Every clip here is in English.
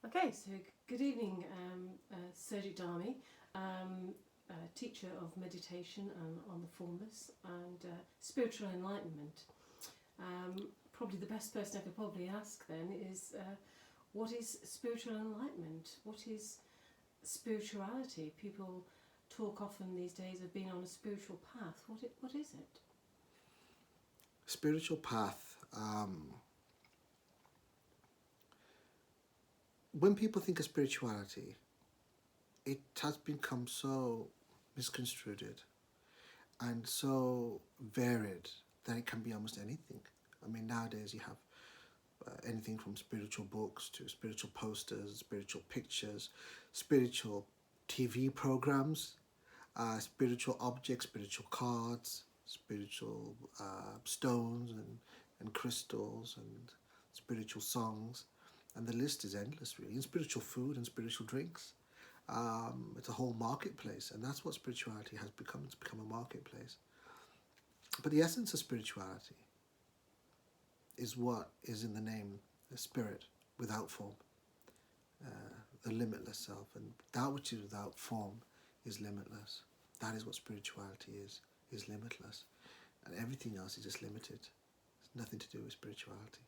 Okay, so good evening, Surjit Dami, teacher of meditation on the formless and spiritual enlightenment. Probably the best person I could probably ask then is what is spiritual enlightenment? What is spirituality? People talk often these days of being on a spiritual path. What is it? Spiritual path. When people think of spirituality, it has become so misconstrued and so varied that it can be almost anything. I mean, nowadays you have anything from spiritual books to spiritual posters, spiritual pictures, spiritual TV programs, spiritual objects, spiritual cards, spiritual stones and crystals and spiritual songs. And the list is endless, really. And spiritual food and spiritual drinks. It's a whole marketplace, and that's what spirituality has become. It's become a marketplace. But the essence of spirituality is what is in the name, the spirit, without form, the limitless self. And that which is without form is limitless. That is what spirituality is limitless. And everything else is just limited. It's nothing to do with spirituality.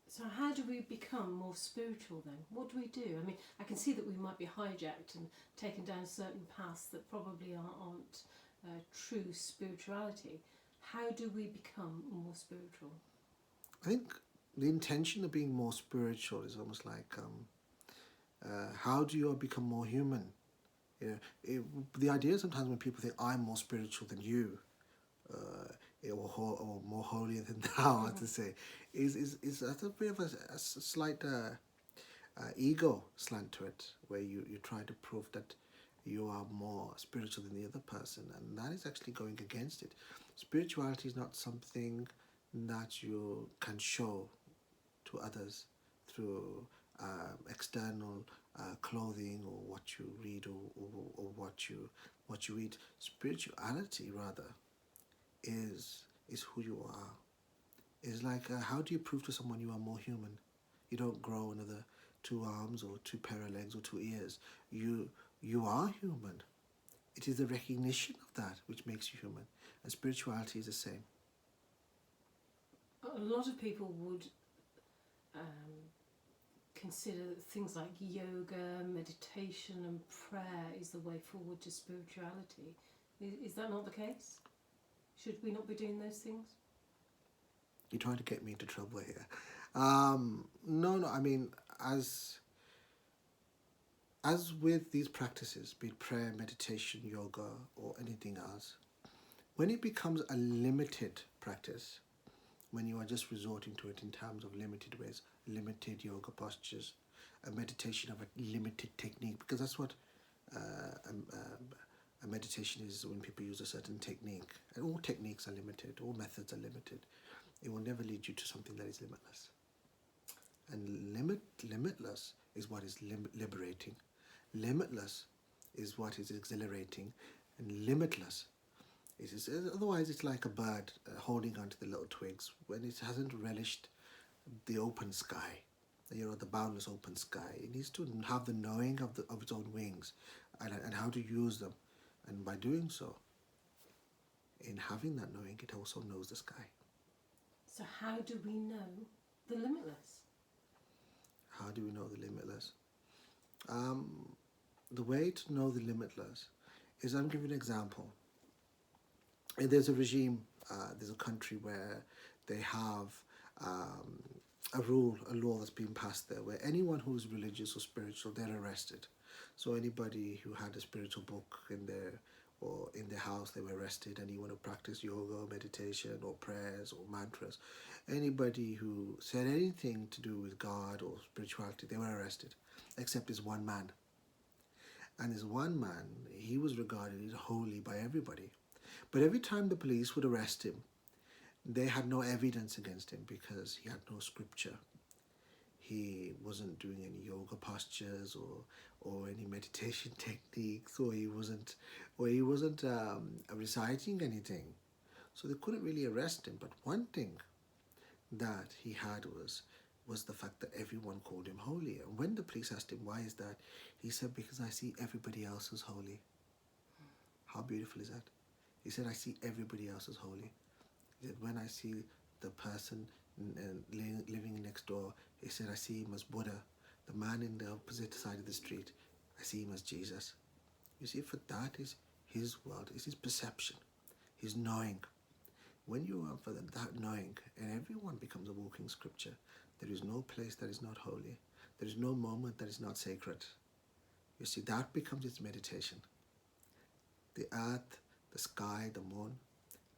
So how do we become more spiritual then? What do we do? I mean, I can see that we might be hijacked and taken down certain paths that probably aren't true spirituality. How do we become more spiritual? I think the intention of being more spiritual is almost like how do you become more human? The idea sometimes when people think I'm more spiritual than you, or more holier than thou, to say, is that's a bit of a slight ego slant to it, where you try to prove that you are more spiritual than the other person, and that is actually going against it. Spirituality is not something that you can show to others through external clothing or what you read or what you eat. Spirituality rather is who you are. It's like how do you prove to someone you are more human? You don't grow another 2 arms or 2 pair of legs or 2 ears. You are human. It is the recognition of that which makes you human, and spirituality is the same. A lot of people would consider things like yoga, meditation and prayer is the way forward to spirituality. Is that not the case? Should we not be doing those things? You're trying to get me into trouble here. No. I mean, as with these practices, be it prayer, meditation, yoga, or anything else, when it becomes a limited practice, when you are just resorting to it in terms of limited ways, limited yoga postures, a meditation of a limited technique, because that's what a meditation is when people use a certain technique. And all techniques are limited, all methods are limited. It will never lead you to something that is limitless. And limitless is what is liberating. Limitless is what is exhilarating. And limitless is otherwise it's like a bird holding onto the little twigs when it hasn't relished the open sky, the boundless open sky. It needs to have the knowing of its own wings and how to use them. And by doing so, in having that knowing, it also knows the sky. So how do we know the limitless? How do we know the limitless? The way to know the limitless is, I'm giving an example. And there's a regime, there's a country where they have a law that's been passed there, where anyone who's religious or spiritual, they're arrested. So anybody who had a spiritual book in their house, they were arrested. Anyone who practiced yoga, meditation, or prayers or mantras, anybody who said anything to do with God or spirituality, they were arrested, except this one man. And this one man, he was regarded as holy by everybody. But every time the police would arrest him, they had no evidence against him because he had no scripture. He wasn't doing any yoga postures or any meditation techniques, or he wasn't reciting anything. So they couldn't really arrest him. But one thing that he had was was the fact that everyone called him holy. And when the priest asked him, why is that? He said, because I see everybody else as holy. How beautiful is that? He said, I see everybody else as holy. He said, when I see the person living next door, he said, I see him as Buddha. The man in the opposite side of the street, I see him as Jesus. You see, for that is his world, is his perception, his knowing. When you are for that knowing, and everyone becomes a walking scripture, there is no place that is not holy. There is no moment that is not sacred. You see, that becomes its meditation. The earth, the sky, the moon,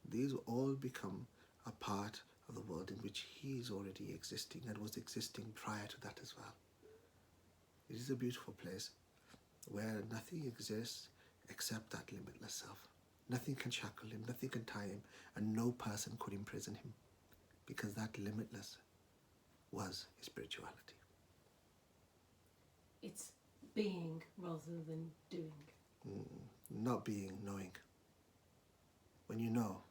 these all become a part of the world in which he is already existing and was existing prior to that as well. It is a beautiful place where nothing exists except that limitless self. Nothing can shackle him, nothing can tie him, and no person could imprison him, because that limitless was his spirituality. It's being rather than doing. Not being, knowing. When you know,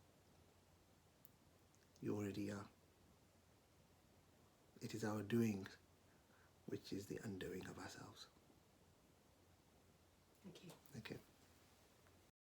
you already are. It is our doing which is the undoing of ourselves. Thank you. Thank you.